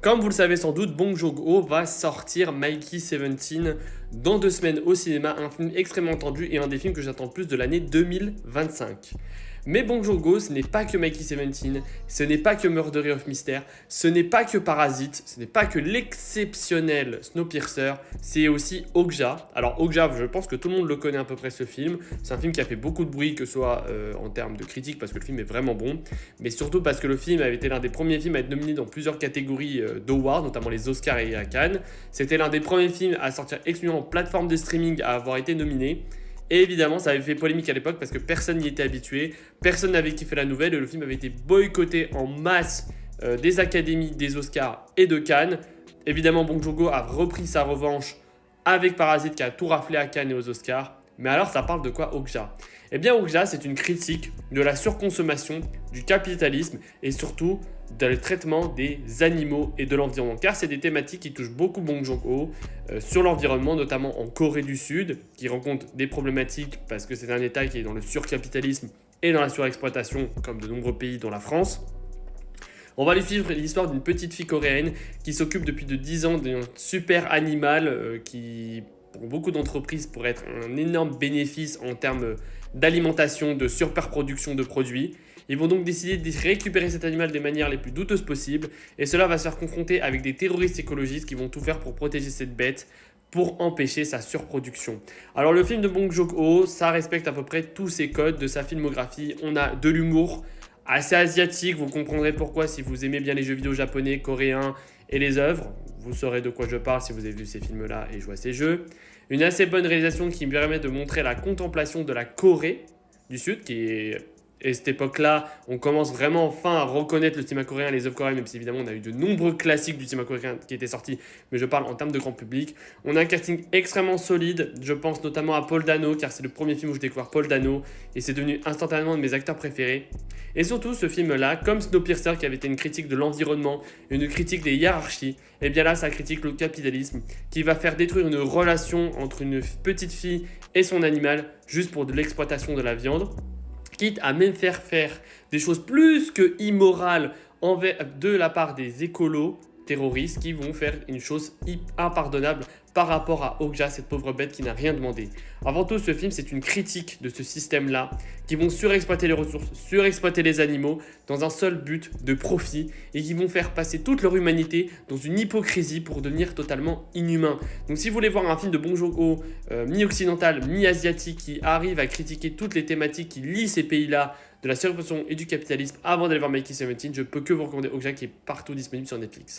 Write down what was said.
Comme vous le savez sans doute, Bong Joon-ho va sortir Mikey 17 dans 2 semaines au cinéma, un film extrêmement attendu et un des films que j'attends le plus de l'année 2025. Mais Bong Joon-ho, ce n'est pas que Mikey 17, ce n'est pas que Murderer of Mystery, ce n'est pas que Parasite, ce n'est pas que l'exceptionnel Snowpiercer, c'est aussi Okja. Alors Okja, je pense que tout le monde le connaît à peu près ce film. C'est un film qui a fait beaucoup de bruit, que ce soit en termes de critique, parce que le film est vraiment bon, mais surtout parce que le film avait été l'un des premiers films à être nominé dans plusieurs catégories d'awards, notamment les Oscars et à Cannes. C'était l'un des premiers films à sortir exclusivement en plateforme de streaming à avoir été nominé. Et évidemment, ça avait fait polémique à l'époque parce que personne n'y était habitué, personne n'avait kiffé la nouvelle et le film avait été boycotté en masse des académies, des Oscars et de Cannes. Évidemment, Bong Joon-ho a repris sa revanche avec Parasite qui a tout raflé à Cannes et aux Oscars. Mais alors, ça parle de quoi Okja? Eh bien, Okja, c'est une critique de la surconsommation, du capitalisme et surtout du traitement des animaux et de l'environnement. Car c'est des thématiques qui touchent beaucoup Bong Joon-ho sur l'environnement, notamment en Corée du Sud, qui rencontre des problématiques parce que c'est un État qui est dans le surcapitalisme et dans la surexploitation, comme de nombreux pays dont la France. On va lui suivre l'histoire d'une petite fille coréenne qui s'occupe depuis de 10 ans d'un super animal qui, pour beaucoup d'entreprises, pourrait être un énorme bénéfice en termes d'alimentation, de surproduction de produits. Ils vont donc décider de récupérer cet animal des manières les plus douteuses possibles et cela va se faire confronter avec des terroristes écologistes qui vont tout faire pour protéger cette bête pour empêcher sa surproduction. Alors le film de Bong Joon-ho, ça respecte à peu près tous ces codes de sa filmographie. On a de l'humour assez asiatique, vous comprendrez pourquoi si vous aimez bien les jeux vidéo japonais, coréens et les œuvres. Vous saurez de quoi je parle si vous avez vu ces films-là et joué à ces jeux. Une assez bonne réalisation qui me permet de montrer la contemplation de la Corée du Sud, qui est... Et cette époque-là, on commence vraiment enfin à reconnaître le cinéma coréen, les œuvres coréennes, même si évidemment on a eu de nombreux classiques du cinéma coréen qui étaient sortis, mais je parle en termes de grand public. On a un casting extrêmement solide, je pense notamment à Paul Dano, car c'est le premier film où je découvre Paul Dano, et c'est devenu instantanément un de mes acteurs préférés. Et surtout, ce film-là, comme Snowpiercer, qui avait été une critique de l'environnement, une critique des hiérarchies, et bien là, ça critique le capitalisme, qui va faire détruire une relation entre une petite fille et son animal, juste pour de l'exploitation de la viande, quitte à même faire des choses plus que immorales de la part des écolos terroristes qui vont faire une chose impardonnable par rapport à Okja, cette pauvre bête qui n'a rien demandé. Avant tout, ce film, c'est une critique de ce système-là, qui vont surexploiter les ressources, surexploiter les animaux, dans un seul but de profit, et qui vont faire passer toute leur humanité dans une hypocrisie pour devenir totalement inhumains. Donc si vous voulez voir un film de Bong Joon-ho, mi-occidental, mi-asiatique, qui arrive à critiquer toutes les thématiques qui lient ces pays-là, de la surexploitation et du capitalisme, avant d'aller voir Mikey 17, je peux que vous recommander Okja qui est partout disponible sur Netflix.